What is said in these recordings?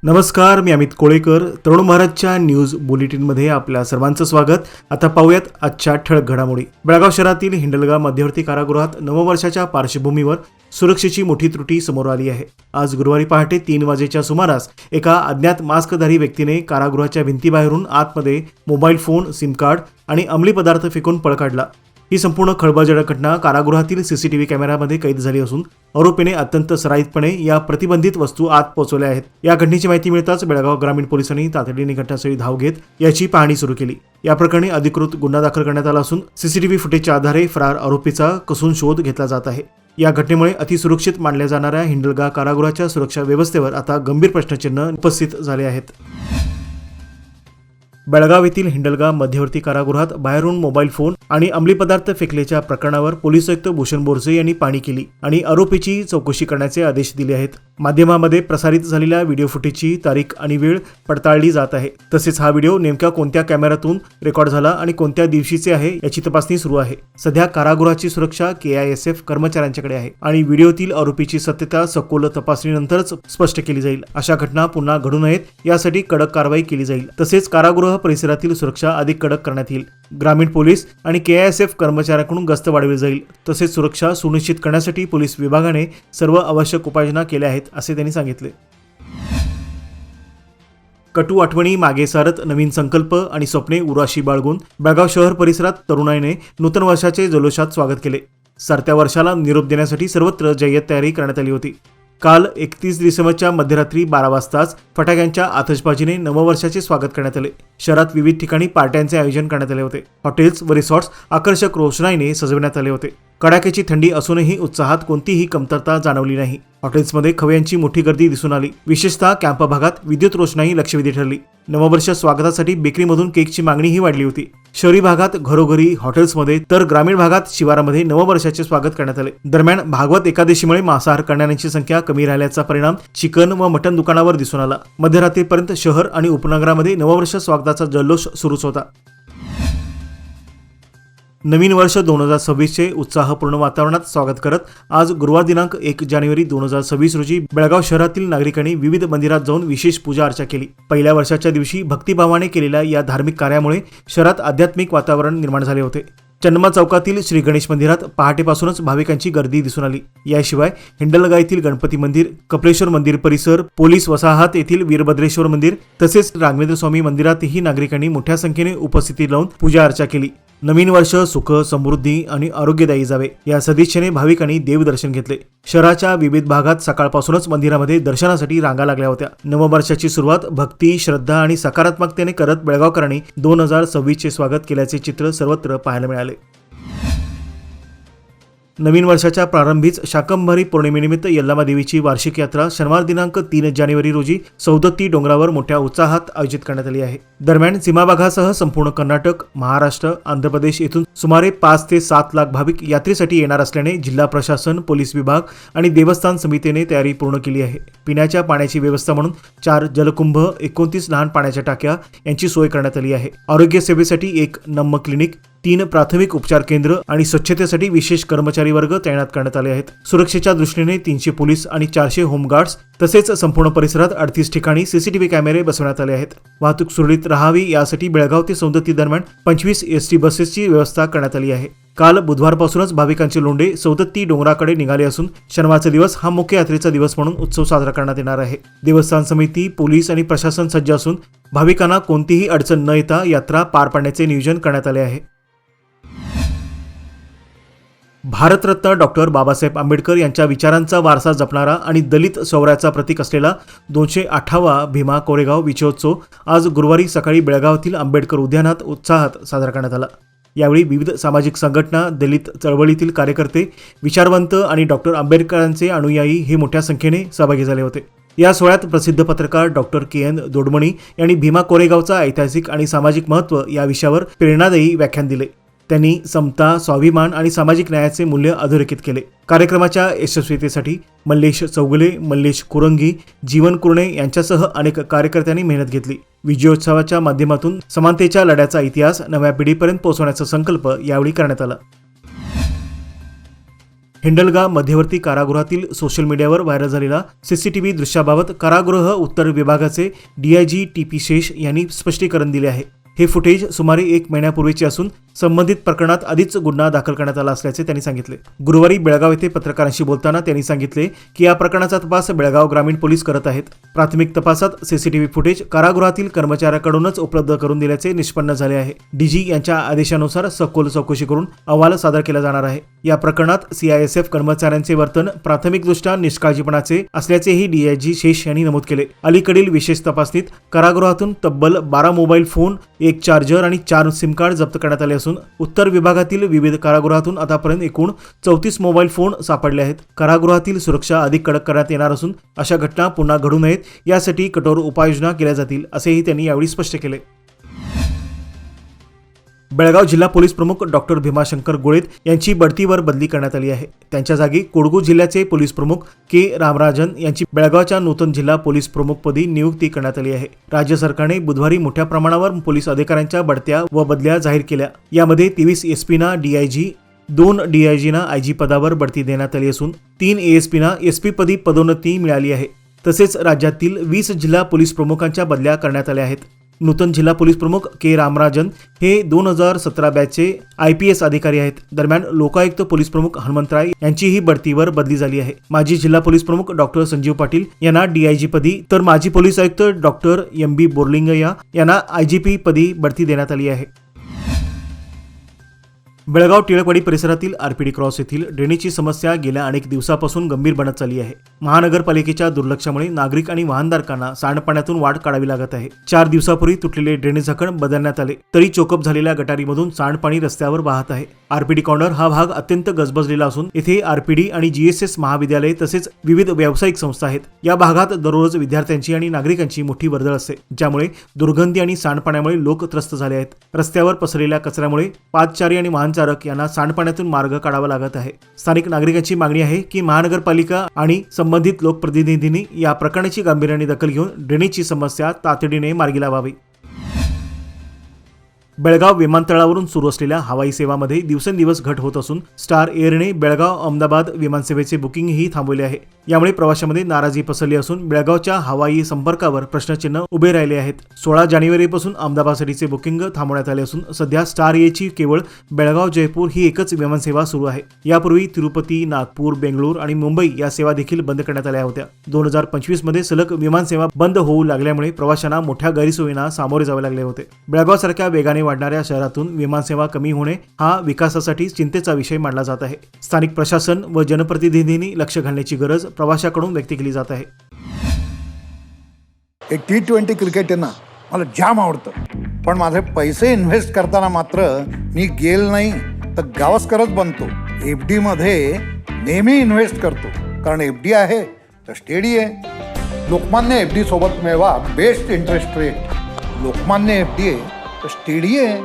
नमस्कार, मी अमित कोळेकर. तरुण भारतच्या न्यूज बुलेटिनमध्ये आपल्या सर्वांचं स्वागत. आता पाहूयात आजच्या ठळक घडामोडी. बेळगाव शहरातील हिंडलगा मध्यवर्ती कारागृहात नववर्षाच्या पार्श्वभूमीवर सुरक्षेची मोठी त्रुटी समोर आली आहे. आज गुरुवारी पहाटे 3 वाजेच्या सुमारास एका अज्ञात मास्कधारी व्यक्तीने कारागृहाच्या भिंतीबाहेरून आतमध्ये मोबाईल फोन, सिम कार्ड आणि अंमली पदार्थ फेकून पळ काढला. ही संपूर्ण खळबळजनक घटना कारागृहातील सीसीटीव्ही कॅमेऱ्यामध्ये कैद झाली असून आरोपीने अत्यंत सराईतपणे या प्रतिबंधित वस्तू आत पोहोचवल्या आहेत. या घटनेची माहिती मिळताच बेळगाव ग्रामीण पोलिसांनी तातडीने घटनास्थळी धाव घेत याची पाहणी सुरू केली. या प्रकरणी अधिकृत गुन्हा दाखल करण्यात आला असून सीसीटीव्ही फुटेजच्या आधारे फरार आरोपीचा कसून शोध घेतला जात आहे. या घटनेमुळे अतिसुरक्षित मानल्या जाणाऱ्या हिंडलगा कारागृहाच्या सुरक्षा व्यवस्थेवर आता गंभीर प्रश्नचिन्ह उपस्थित झाले आहेत. बेळगाव येथील हिंडलगा मध्यवर्ती कारागृहात बाहेरून मोबाईल फोन आणि अंमली पदार्थ फेकल्याच्या प्रकरणावर पोलीस आयुक्त भूषण बोरसे यांनी पाहणी केली आणि आरोपीची चौकशी करण्याचे आदेश दिले आहेत. माध्यमामध्ये प्रसारित झालेल्या व्हिडिओ फुटेजची तारीख आणि वेळ पडताळली जात आहे. तसेच हा व्हिडिओ नेमक्या कोणत्या कॅमेऱ्यातून रेकॉर्ड झाला आणि कोणत्या दिवशीचे आहे याची तपासणी सुरू आहे. सध्या कारागृहाची सुरक्षा KISF कर्मचाऱ्यांच्याकडे आहे आणि व्हिडिओतील आरोपीची सत्यता सखोल तपासणीनंतरच स्पष्ट केली जाईल. अशा घटना पुन्हा घडू नयेत यासाठी कडक कारवाई केली जाईल. तसेच कारागृह परिसरातील सुरक्षा अधिक कडक करण्यात येईल. ग्रामीण पोलीस आणि KISF कर्मचाऱ्यांकडून गस्त वाढवली जाईल. तसेच सुरक्षा सुनिश्चित करण्यासाठी पोलीस विभागाने सर्व आवश्यक उपाययोजना केल्या आहेत असे त्यांनी सांगितले. कटू आठवणी मागे सारत नवीन संकल्प आणि स्वप्ने उराशी बाळगून बेळगाव शहर परिसरात तरुणाईने नूतन वर्षाचे जल्लोषात स्वागत केले. सरत्या वर्षाला निरोप देण्यासाठी सर्वत्र जय्यत तयारी करण्यात आली होती. काल 31 डिसेंबरच्या मध्यरात्री 12 वाजताच फटाक्यांच्या आतषबाजीने नववर्षाचे स्वागत करण्यात आले. शहरात विविध ठिकाणी पार्ट्यांचे आयोजन करण्यात आले होते. हॉटेल्स व रिसॉर्ट्स आकर्षक रोषणाईने सजवण्यात आले होते. कडाक्याची थंडी असूनही उत्साहात कोणतीही कमतरता जाणवली नाही. हॉटेल्समध्ये खवय्यांची मोठी गर्दी दिसून आली. विशेषतः कॅम्प भागात विद्युत रोषणाई लक्षवेधी ठरली. नववर्ष स्वागतासाठी बेकरीमधून केकची मागणीही वाढली होती. शहरी भागात घरोघरी, हॉटेल्समध्ये तर ग्रामीण भागात शिवारामध्ये नववर्षाचे स्वागत करण्यात आले. दरम्यान भागवत एकादशीमुळे मांसाहार करणाऱ्यांची संख्या कमी राहिल्याचा परिणाम चिकन व मटण दुकानावर दिसून आला. मध्यरात्रीपर्यंत शहर आणि उपनगरामध्ये नववर्ष स्वागताचा जल्लोष सुरूच होता. नवीन वर्ष 2026चे उत्साहपूर्ण वातावरणात स्वागत करत आज गुरुवार दिनांक 1 जानेवारी 2026 रोजी बेळगाव शहरातील नागरिकांनी विविध मंदिरात जाऊन विशेष पूजा अर्चा केली. पहिल्या वर्षाच्या दिवशी भक्तिभावाने केलेल्या या धार्मिक कार्यामुळे शहरात आध्यात्मिक वातावरण निर्माण झाले होते. चन्मा चौकातील श्री गणेश मंदिरात पहाटेपासूनच भाविकांची गर्दी दिसून आली. याशिवाय हिंडलगा येथील गणपती मंदिर, कपलेश्वर मंदिर परिसर, पोलीस वसाहत येथील वीरभद्रेश्वर मंदिर तसेच राघवेंद्र स्वामी मंदिरातही नागरिकांनी मोठ्या संख्येने उपस्थिती लावून पूजा अर्चा केली. नवीन वर्ष सुख, समृद्धी आणि आरोग्यदायी जावे या सदिच्छेने भाविकांनी देवदर्शन घेतले. शहराच्या विविध भागात सकाळपासूनच मंदिरामध्ये दर्शनासाठी रांगा लागल्या होत्या. नववर्षाची सुरुवात भक्ती, श्रद्धा आणि सकारात्मकतेने करत बेळगावकरांनी 2026चे स्वागत केल्याचे चित्र सर्वत्र पाहायला मिळाले. नवीन वर्षाच्या प्रारंभीच शाकंभरी पौर्णिमेनिमित्त यल्लामा देवीची वार्षिक यात्रा शनिवार दिनांक 3 जानेवारी रोजी सौदत्ती डोंगरावर मोठ्या उत्साहात आयोजित करण्यात आली आहे. दरम्यान सीमाभागासह संपूर्ण कर्नाटक, महाराष्ट्र, आंध्र प्रदेश येथून सुमारे 5 ते 7 लाख भाविक यात्रेसाठी येणार असल्याने जिल्हा प्रशासन, पोलीस विभाग आणि देवस्थान समितीने तयारी पूर्ण केली आहे. पिण्याच्या पाण्याची व्यवस्था म्हणून 4 जलकुंभ, 29 लहान पाण्याच्या टाक्या यांची सोय करण्यात आली आहे. आरोग्य सेवेसाठी 1 नम्म क्लिनिक, 3 प्राथमिक उपचार केंद्र आणि स्वच्छतेसाठी विशेष कर्मचारी वर्ग तैनात करण्यात आले आहेत. सुरक्षेच्या दृष्टीने 300 पोलीस आणि 400 होमगार्ड्स तसेच संपूर्ण परिसरात 38 ठिकाणी सीसीटीव्ही कॅमेरे बसवण्यात आले आहेत. वाहतूक सुरळीत राहावी यासाठी बेळगाव ते सौदत्ती दरम्यान 25 ST बसेसची व्यवस्था करण्यात आली आहे. काल बुधवारपासूनच भाविकांचे लोंढे सौदत्ती डोंगराकडे निघाले असून शनिवारचा दिवस हा मुख्य यात्रेचा दिवस म्हणून उत्सव साजरा करण्यात येणार आहे. देवस्थान समिती, पोलीस आणि प्रशासन सज्ज असून भाविकांना कोणतीही अडचण न येता यात्रा पार पाडण्याचे नियोजन करण्यात आले आहे. भारतरत्न डॉक्टर बाबासाहेब आंबेडकर यांच्या विचारांचा वारसा जपणारा आणि दलित शौर्याचा प्रतीक असलेला 208वा भीमा कोरेगाव विजयोत्सव आज गुरुवारी सकाळी बेळगावातील आंबेडकर उद्यानात उत्साहात साजरा करण्यात आला. यावेळी विविध सामाजिक संघटना, दलित चळवळीतील कार्यकर्ते, विचारवंत आणि डॉक्टर आंबेडकरांचे अनुयायी हे मोठ्या संख्येने सहभागी झाले होते. या सोहळ्यात प्रसिद्ध पत्रकार डॉक्टर KN दोडमणी यांनी भीमा कोरेगावचा ऐतिहासिक आणि सामाजिक महत्त्व या विषयावर प्रेरणादायी व्याख्यान दिले. त्यांनी समता, स्वाभिमान आणि सामाजिक न्यायाचे मूल्य अधोरेखित केले. कार्यक्रमाच्या यशस्वीतेसाठी मल्लेश चौगुले, मल्लेश कुरंगी, जीवन कुरणे यांच्यासह अनेक कार्यकर्त्यांनी मेहनत घेतली. विजयोत्सवाच्या माध्यमातून समानतेच्या लढ्याचा इतिहास नव्या पिढीपर्यंत पोहोचवण्याचा संकल्प यावेळी करण्यात आला. हिंडलगा मध्यवर्ती कारागृहातील सोशल मीडियावर व्हायरल झालेला सीसीटीव्ही दृश्याबाबत कारागृह उत्तर विभागाचे डीआयजी टी.पी. शेष यांनी स्पष्टीकरण दिले आहे. हे फुटेज सुमारे 1 महिन्यापूर्वीचे असून संबंधित प्रकरणात आधीच गुन्हा दाखल करण्यात आला असल्याचे त्यांनी सांगितले. गुरुवारी बेळगाव येथे पत्रकारांशी बोलताना त्यांनी सांगितले की या प्रकरणाचा तपास बेळगाव ग्रामीण पोलीस करत आहेत. प्राथमिक तपासात सीसीटीव्ही फुटेज कारागृहातील कर्मचाऱ्याकडूनच उपलब्ध करून दिल्याचे निष्पन्न झाले आहे. डीजी यांच्या आदेशानुसार सखोल चौकशी करून अहवाल सादर केला जाणार आहे. या प्रकरणात सीआयएसएफ कर्मचाऱ्यांचे वर्तन प्राथमिकदृष्ट्या निष्काळजीपणाचे असल्याचेही डीआयजी शेष यांनी नमूद केले. अलीकडील विशेष तपासणीत कारागृहातून तब्बल 12 मोबाईल फोन, 1 चार्जर आणि 4 सिम कार्ड जप्त करण्यात आले असून उत्तर विभागातील विविध कारागृहातून आतापर्यंत एकूण 34 मोबाईल फोन सापडले आहेत. कारागृहातील सुरक्षा अधिक कडक करण्यात येणार असून अशा घटना पुन्हा घडू नयेत यासाठी कठोर उपाययोजना केल्या जातील असेही त्यांनी यावेळी स्पष्ट केले. बेळगाव जिल्हा पोलीस प्रमुख डॉक्टर भीमाशंकर गोळेत यांची बढतीवर बदली करण्यात आली आहे. त्यांच्या जागी कोडगू जिल्ह्याचे पोलीस प्रमुख के रामराजन यांची बेळगावच्या नूतन जिल्हा पोलीस प्रमुखपदी नियुक्ती करण्यात आली आहे. राज्य सरकारने बुधवारी मोठ्या प्रमाणावर पोलीस अधिकाऱ्यांच्या बढत्या व बदल्या जाहीर केल्या. यामध्ये 23 एसपीना डीआयजी, 2 डीआयजीना आयजी पदावर बढती देण्यात आली असून 3 एएसपीना एसपी पदी पदोन्नती मिळाली आहे. तसेच राज्यातील 20 जिल्हा पोलीस प्रमुखांच्या बदल्या करण्यात आल्या आहेत. नूतन जिल्हा पोलीस प्रमुख के रामराजन हे 2017 बॅचचे IPS अधिकारी आहेत. दरम्यान लोकायुक्त पोलीस प्रमुख हनुमंतराय यांचीही बढतीवर बदली झाली आहे. माजी जिल्हा पोलीस प्रमुख डॉक्टर संजीव पाटील यांना डीआयजी पदी तर माजी पोलीस आयुक्त डॉक्टर MB बोरलिंगय्या यांना IGP पदी बढती देण्यात आली आहे. बेळगाव टिळकवाडी परिसरातील आरपीडी क्रॉस येथील ड्रेनेजची समस्या गेल्या अनेक दिवसापासून गंभीर बनत चालली आहे. महानगरपालिकेच्या दुर्लक्षामुळे नागरिक आणि वाहनधारकांना सांडपाण्यातून वाट काढावी लागत आहे. 4 दिवसापूर्वी तुटलेले ड्रेनेज झाकण बदलण्यात आले तरी चोकअप झालेल्या गटारीमधून सांडपाणी रस्त्यावर वाहत आहे. आरपीडी कॉर्नर हा भाग अत्यंत गजबजलेला असून येथे आरपीडी आणि GSS महाविद्यालय तसेच विविध व्यावसायिक संस्था आहेत. या भागात दररोज विद्यार्थ्यांची आणि नागरिकांची मोठी वर्दळ असते, ज्यामुळे दुर्गंधी आणि सांडपाण्यामुळे लोक त्रस्त झाले आहेत. रस्त्यावर पसरलेल्या कचऱ्यामुळे पादचारी आणि वाहनचालक यांना सांडपाण्यातून मार्ग काढावा लागत आहे. स्थानिक नागरिकांची मागणी आहे की महानगरपालिका आणि संबंधित लोकप्रतिनिधींनी या प्रकरणाची गांभीर्याने दखल घेऊन ड्रेनेजची समस्या तातडीने मार्गी लावावी. बेळगाव विमानतळावरून सुरू असलेल्या हवाई सेवामध्ये दिवसेंदिवस घट होत असून स्टार एअरने बेळगाव अहमदाबाद विमानसेवेचे बुकिंगही थांबवले आहे. यामुळे प्रवाशांमध्ये नाराजी पसरली असून बेळगावच्या हवाई संपर्कावर प्रश्नचिन्ह उभे राहिले आहेत. 16 जानेवारीपासून अहमदाबादसाठीचे बुकिंग थांबवण्यात आले असून सध्या स्टार एची केवळ बेळगाव जयपूर ही एकच विमानसेवा सुरू आहे. यापूर्वी तिरुपती, नागपूर, बेंगळूर आणि मुंबई या सेवा देखील बंद करण्यात आल्या होत्या. 2025 मध्ये सलग विमानसेवा बंद होऊ लागल्यामुळे प्रवाशांना मोठ्या गैरसोयींना सामोरे जावे लागले होते. बेळगावसारख्या वेगाने वाढणाऱ्या शहरातून विमानसेवा कमी होणे हा विकासासाठी चिंतेचा विषय मानला जात आहे. स्थानिक प्रशासन व जनप्रतिनिधींनी लक्ष घालण्याची गरज प्रवाशाकडून व्यक्त केली जात आहे. एक T20 क्रिकेट आहे ना, मला जाम आवडतं, पण माझे पैसे इन्व्हेस्ट करताना मात्र मी गेल नाही तर गावस्करच बनतो. FD मध्ये नेहमी इन्व्हेस्ट करतो, कारण FD आहे तर स्टेडी आहे. लोकमान्य FD सोबत मिळवा best interest rate. Lokmanya FD आहे तर स्टेडी आहे.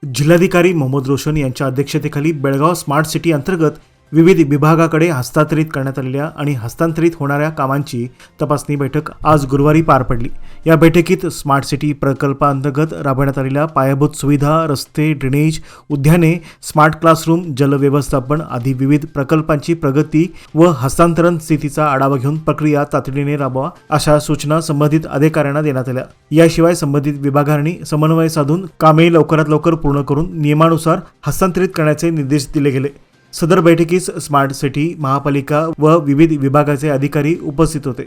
जिल्हाधिकारी मोहम्मद रोशन यांच्या अध्यक्षतेखाली बेळगाव स्मार्ट सिटी अंतर्गत विविध विभागाकडे हस्तांतरित करण्यात आलेल्या आणि हस्तांतरित होणाऱ्या कामांची तपासणी बैठक आज गुरुवारी पार पडली. या बैठकीत स्मार्ट सिटी प्रकल्पाअंतर्गत राबवण्यात आलेल्या पायाभूत सुविधा, रस्ते, ड्रेनेज, उद्याने, स्मार्ट क्लासरूम, जल व्यवस्थापन आदी विविध प्रकल्पांची प्रगती व हस्तांतरण स्थितीचा आढावा घेऊन प्रक्रिया तातडीने राबवा अशा सूचना संबंधित अधिकाऱ्यांना देण्यात आल्या. याशिवाय संबंधित विभागांनी समन्वय साधून कामे लवकरात लवकर पूर्ण करून नियमानुसार हस्तांतरित करण्याचे निर्देश दिले गेले. सदर बैठकीस स्मार्ट सिटी, महापालिका व विविध विभागाचे अधिकारी उपस्थित होते.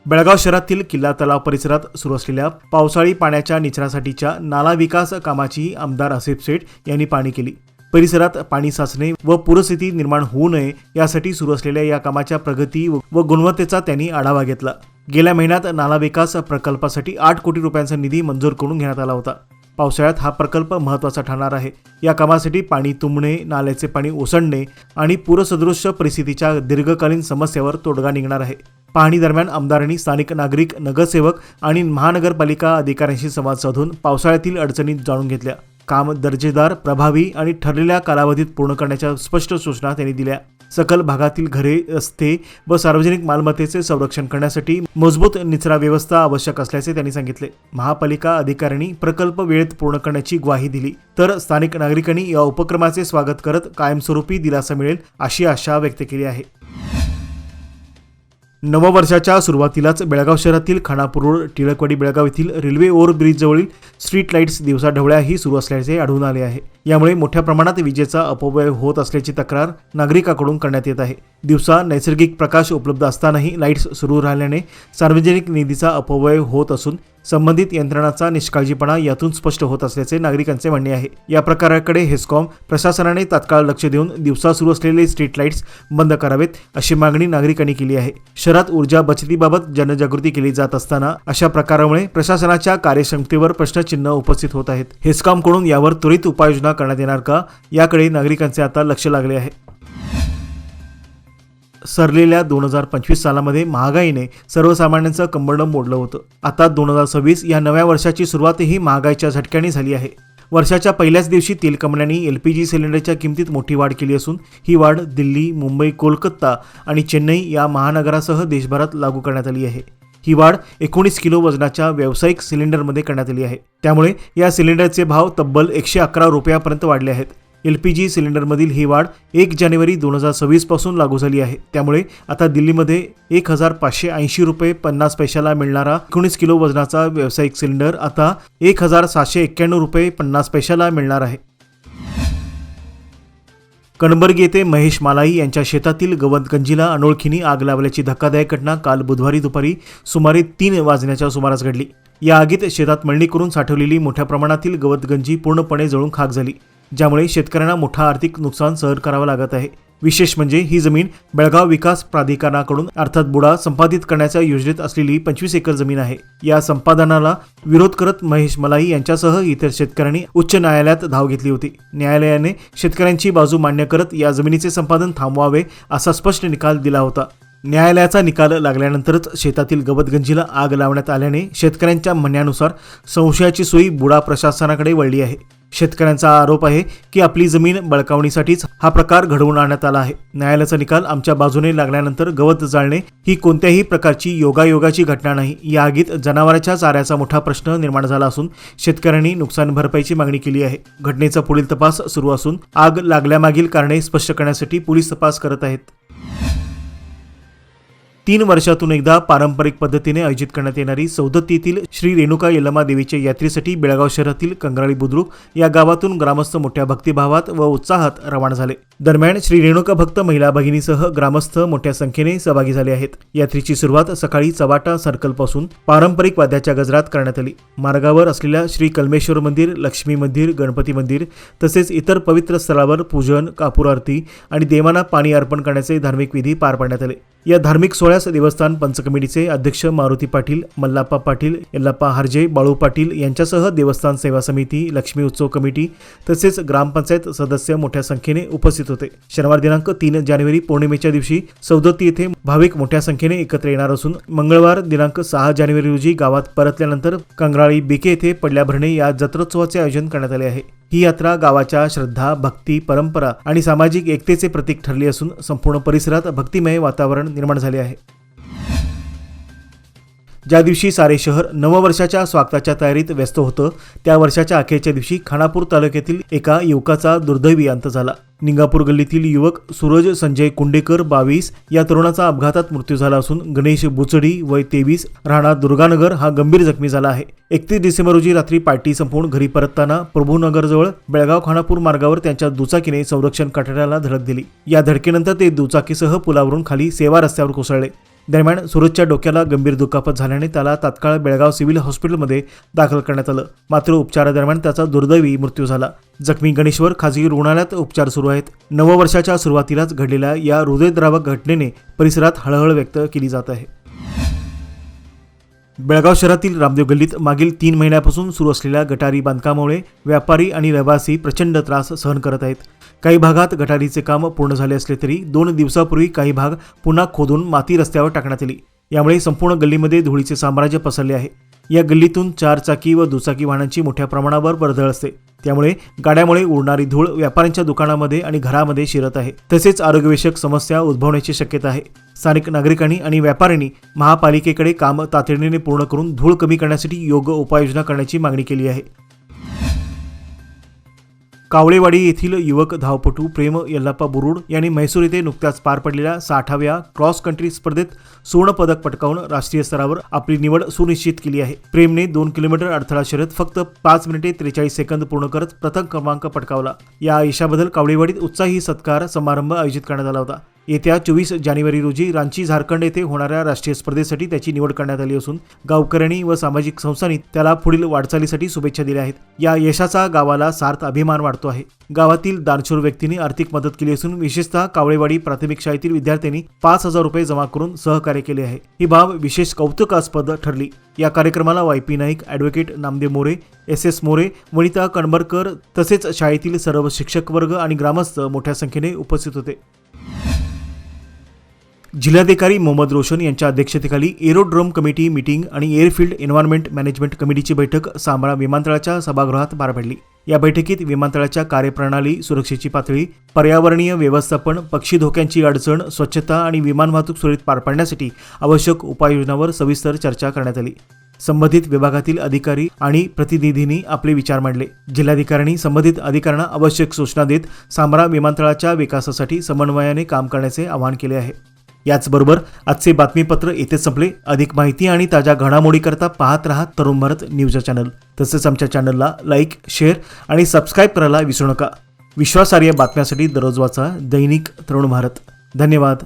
बेळगाव शहरातील किल्ला तलाव परिसरात सुरू असलेल्या पावसाळी पाण्याच्या निचरासाठीच्या नाला विकास कामाची आमदार आसिफ शेठ यांनी पाहणी केली. परिसरात पाणी साचणे व पूरस्थिती निर्माण होऊ नये यासाठी सुरू असलेल्या या कामाच्या प्रगती व गुणवत्तेचा त्यांनी आढावा घेतला. गेल्या महिन्यात नाला विकास प्रकल्पासाठी 8 कोटी रुपयांचा निधी मंजूर करून घेण्यात आला होता. पावसाळ्यात हा प्रकल्प महत्त्वाचा ठरणार आहे. या कामासाठी पाणी तुंबणे, नाल्याचे पाणी ओसंडणे आणि पूरसदृश परिस्थितीच्या दीर्घकालीन समस्येवर तोडगा निघणार आहे. पाहणी दरम्यान आमदारांनी स्थानिक नागरिक, नगरसेवक आणि महानगरपालिका अधिकाऱ्यांशी संवाद साधून पावसाळ्यातील अडचणी जाणून घेतल्या. काम दर्जेदार, प्रभावी आणि ठरलेल्या कालावधीत पूर्ण करण्याच्या स्पष्ट सूचना त्यांनी दिल्या. सखल भागातील घरे, रस्ते व सार्वजनिक मालमत्तेचे संरक्षण करण्यासाठी मजबूत निचरा व्यवस्था आवश्यक असल्याचे त्यांनी सांगितले. महापालिका अधिकाऱ्यांनी प्रकल्प वेळेत पूर्ण करण्याची ग्वाही दिली तर स्थानिक नागरिकांनी या उपक्रमाचे स्वागत करत कायमस्वरूपी दिलासा मिळेल अशी आशा व्यक्त केली आहे. नववर्षाच्या सुरुवातीलाच बेळगाव शहरातील खानापूर रोड, टिळकवाडी बेळगाव येथील रेल्वे ओव्हरब्रिज जवळील स्ट्रीट लाईट्स दिवसाढवळ्याही सुरू असल्याचे आढळून आले आहे. यामुळे मोठ्या प्रमाणात विजेचा अपव्यय होत असल्याची तक्रार नागरिकांकडून करण्यात येत आहे. दिवसा नैसर्गिक प्रकाश उपलब्ध असतानाही लाईट्स सुरू राहिल्याने सार्वजनिक निधीचा अपव्यय होत असून संबंधित यंत्रणांचा निष्काळजीपणा यातून स्पष्ट होत असल्याचे नागरिकांचे म्हणणे आहे. या प्रकाराकडे हेस्कॉम प्रशासनाने तात्काळ लक्ष देऊन दिवसा सुरू असलेले स्ट्रीट लाईट्स बंद करावेत अशी मागणी नागरिकांनी केली आहे. शहरात ऊर्जा बचतीबाबत जनजागृती केली जात असताना अशा प्रकारामुळे प्रशासनाच्या कार्यक्षमतेवर प्रश्नचिन्ह उपस्थित होत आहेत. हेस्कॉमकडून यावर त्वरित उपाययोजना करण्यात येणार का, याकडे नागरिकांचे आता लक्ष लागले आहे. सरलेल्या 2025 सालामध्ये महागाईने सर्वसामान्यांचं कंबरडं मोडलं होतं. आता 2026 या नव्या वर्षाची सुरुवातही महागाईच्या झटक्याने झाली आहे. वर्षाच्या पहिल्याच दिवशी तेल कंपन्यांनी LPG सिलेंडरच्या किमतीत मोठी वाढ केली असून ही वाढ दिल्ली, मुंबई, कोलकाता आणि चेन्नई या महानगरासह देशभरात लागू करण्यात आली आहे. ही वाढ 19 किलो वजनाच्या व्यावसायिक सिलेंडरमध्ये करण्यात आली आहे. त्यामुळे या सिलेंडरचे भाव तब्बल 111 रुपयापर्यंत वाढले आहेत. LPG सिलेंडरमधील ही वाढ 1 जानेवारी 2026 पासून लागू झाली आहे. त्यामुळे आता दिल्लीमध्ये 1580 रुपये 50 पैशाला मिळणारा 19 किलो वजनाचा व्यावसायिक सिलेंडर आता 1791 रुपये 50 पैशाला मिळणार आहे. कणबर्गी येथे महेश मालाई यांच्या शेतातील गवत गंजीला अनोळखीने आग लावल्याची धक्कादायक घटना काल बुधवारी दुपारी सुमारे 3 वाजण्याच्या सुमारास घडली. या आगीत शेतात मळणी करून साठवलेली मोठ्या प्रमाणातील गवत गंजी पूर्णपणे जळून खाक झाली, ज्यामुळे शेतकऱ्यांना मोठा आर्थिक नुकसान सहन करावं लागत आहे. विशेष म्हणजे ही जमीन बेळगाव विकास प्राधिकरणाकडून अर्थात बुडा संपादित करण्याच्या योजनेत असलेली 25 एकर जमीन आहे. या संपादनाला विरोध करत महेश मलाई यांच्यासह इतर शेतकऱ्यांनी उच्च न्यायालयात धाव घेतली होती. न्यायालयाने शेतकऱ्यांची बाजू मान्य करत या जमिनीचे संपादन थांबवावे असा स्पष्ट निकाल दिला होता. न्यायालयाचा निकाल लागल्यानंतरच शेतातील गवतगंजीला आग लावण्यात आल्याने शेतकऱ्यांच्या म्हणण्यानुसार संशयाची सुई बुडा प्रशासनाकडे वळली आहे. शेतकऱ्यांचा आरोप आहे की आपली जमीन बळकावणीसाठीच हा प्रकार घडवून आणण्यात आला आहे. न्यायालयाचा निकाल आमच्या बाजूने लागल्यानंतर गवत जाळणे ही कोणत्याही प्रकारची योगायोगाची घटना नाही. या आगीत जनावरांच्या चाऱ्याचा मोठा प्रश्न निर्माण झाला असून शेतकऱ्यांनी नुकसान भरपाईची मागणी केली आहे. घटनेचा पुढील तपास सुरू असून आग लागल्यामागील कारणे स्पष्ट करण्यासाठी पोलीस तपास करत आहेत. 3 वर्षातून एकदा पारंपरिक पद्धतीने आयोजित करण्यात येणारी सौदत्तीतील श्री रेणुका यल्लमा देवीच्या यात्रेसाठी बेळगाव शहरातील कंगराळी बुद्रुक या गावातून ग्रामस्थ मोठ्या भक्तिभावात व उत्साहात रवाना झाले. दरम्यान श्री रेणुका भक्त महिला भगिनीसह ग्रामस्थ मोठ्या संख्येने सहभागी झाले आहेत. यात्रेची सुरुवात सकाळी चवाटा सर्कल पासून पारंपरिक वाद्याच्या गजरात करण्यात आली. मार्गावर असलेल्या श्री कल्मेश्वर मंदिर, लक्ष्मी मंदिर, गणपती मंदिर तसेच इतर पवित्र स्थळावर पूजन, कापूर आरती आणि देवांना पाणी अर्पण करण्याचे धार्मिक विधी पार पाडण्यात आले. या धार्मिक सोहळ्यास देवस्थान पंच कमिटीचे अध्यक्ष मारुती पाटील, मल्लाप्पा पाटील, यल्लाप्पा हार्जे, बाळू पाटील यांच्यासह देवस्थान सेवा समिती, लक्ष्मी उत्सव कमिटी तसेच ग्रामपंचायत सदस्य मोठ्या संख्येने उपस्थित होते. शनिवार दिनांक 3 जानेवारी पौर्णिमेच्या दिवशी सौदत्ती येथे भाविक मोठ्या संख्येने एकत्र येणार असून मंगळवार दिनांक 6 जानेवारी रोजी गावात परतल्यानंतर कंगराळी बेके येथे पडल्या भरणे या जत्रोत्सवाचे आयोजन करण्यात आले आहे. ही यात्रा गावाच्या श्रद्धा, भक्ती, परंपरा आणि सामाजिक एकतेचे प्रतीक ठरली असून संपूर्ण परिसरात भक्तिमय वातावरण निर्माण झाले आहे. ज्या दिवशी सारे शहर नववर्षाच्या स्वागताच्या तयारीत व्यस्त होतं त्या वर्षाच्या अखेरच्या दिवशी खानापूर तालुक्यातील एका युवकाचा दुर्दैवी अंत झाला. निंगापूर गल्लीतील युवक सूरज संजय कुंडेकर 22 या तरुणाचा अपघातात मृत्यू झाला असून गणेश बुचडी वय 23 राहणार दुर्गानगर हा गंभीर जखमी झाला आहे. 31 डिसेंबर रोजी रात्री पार्टी संपवून घरी परतताना प्रभूनगरजवळ बेळगाव खानापूर मार्गावर त्यांच्या दुचाकीने संरक्षण कठड्याला धडक दिली. या धडकेनंतर ते दुचाकीसह पुलावरून खाली सेवा रस्त्यावर कोसळले. दरम्यान सूरजच्या डोक्याला गंभीर दुखापत झाल्याने त्याला तात्काळ बेळगाव सिव्हिल हॉस्पिटलमध्ये दाखल करण्यात आलं. मात्र उपचारादरम्यान त्याचा दुर्दैवी मृत्यू झाला. जखमी गणेशवर खाजगी रुग्णालयात उपचार सुरू आहेत. नववर्षाच्या सुरुवातीलाच घडलेल्या या हृदयद्रावक घटनेने परिसरात हळहळ व्यक्त केली जात आहे. बेळगाव शहरातील रामदेव गल्लीत मागील 3 महिन्यापासून सुरू असलेल्या गटारी बांधकामामुळे व्यापारी आणि रहिवासी प्रचंड त्रास सहन करत आहेत. काही भागात गटारीचे काम पूर्ण झाले असले तरी 2 दिवसापूर्वी काही भाग पुन्हा खोदून माती रस्त्यावर टाकण्यात आली. यामुळे संपूर्ण गल्लीमध्ये धुळीचे साम्राज्य पसरले आहे. या गल्लीतून 4 चाकी व दुचाकी वाहनांची मोठ्या प्रमाणावर वर्दळ असते. त्यामुळे गाड्यामुळे उडणारी धूळ व्यापाऱ्यांच्या दुकानामध्ये आणि घरामध्ये शिरत आहे. तसेच आरोग्यविषयक समस्या उद्भवण्याची शक्यता आहे. स्थानिक नागरिकांनी आणि व्यापाऱ्यांनी महापालिकेकडे काम तातडीने पूर्ण करून धूळ कमी करण्यासाठी योग्य उपाययोजना करण्याची मागणी केली आहे. कावळेवाडी येथील युवक धावपटू प्रेम यल्लाप्पा बुरुड यांनी म्हैसूर येथे नुकत्याच पार पडलेल्या 60व्या क्रॉस कंट्री स्पर्धेत सुवर्ण पदक पटकावून राष्ट्रीय स्तरावर आपली निवड सुनिश्चित केली आहे. प्रेमने 2 किलोमीटर अडथळा शर्यत फक्त 5 मिनिटे 43 सेकंद पूर्ण करत प्रथम क्रमांक पटकावला. या यशाबद्दल कावळेवाडीत उत्साही सत्कार समारंभ आयोजित करण्यात आला होता. येत्या 24 जानेवारी रोजी रांची झारखंड येथे होणाऱ्या राष्ट्रीय स्पर्धेसाठी त्याची निवड करण्यात आली असून गावकऱ्यांनी व सामाजिक संस्थांनी त्याला पुढील वाटचालीसाठी शुभेच्छा दिल्या आहेत. या यशाचा गावाला सार्थ अभिमान वाटतो आहे. गावातील दानशूर व्यक्तींनी आर्थिक मदत केली असून विशेषतः कावळेवाडी प्राथमिक शाळेतील विद्यार्थ्यांनी 5,000 रुपये जमा करून सहकार्य केले आहे. ही बाब विशेष कौतुकास्पद ठरली. या कार्यक्रमाला Y P. Naik, advocate Namdev More, S S. More, Vanita Kanbarkar तसेच शाळेतील सर्व शिक्षक वर्ग आणि ग्रामस्थ मोठ्या संख्येने उपस्थित होते. जिल्हाधिकारी मोहम्मद रोशन यांच्या अध्यक्षतेखाली एरोड्रोम कमिटी मीटिंग आणि एअरफील्ड एन्व्हायरमेंट मॅनेजमेंट कमिटीची बैठक सांबळा विमानतळाच्या सभागृहात पार पडली. या बैठकीत विमानतळाच्या कार्यप्रणाली, सुरक्षेची पातळी, पर्यावरणीय व्यवस्थापन, पक्षी धोक्यांची अडचण, स्वच्छता आणि विमान वाहतूक सुरळीत पार पाडण्यासाठी आवश्यक उपाययोजनांवर सविस्तर चर्चा करण्यात आली. संबंधित विभागातील अधिकारी आणि प्रतिनिधींनी आपले विचार मांडले. जिल्हाधिकाऱ्यांनी संबंधित अधिकाऱ्यांना आवश्यक सूचना देत सांबळा विमानतळाच्या विकासासाठी समन्वयाने काम करण्याचे आवाहन केले आहे. याचबरोबर आजचे बातमीपत्र येथे संपले. अधिक माहिती आणि ताज्या घडामोडीकरता पाहत रहा तरुण भारत न्यूज चॅनल. तसेच आमच्या चॅनलला लाईक, शेअर आणि सबस्क्राईब करायला विसरू नका. विश्वासार्ह बातम्यांसाठी दररोज वाचा दैनिक तरुण भारत. धन्यवाद.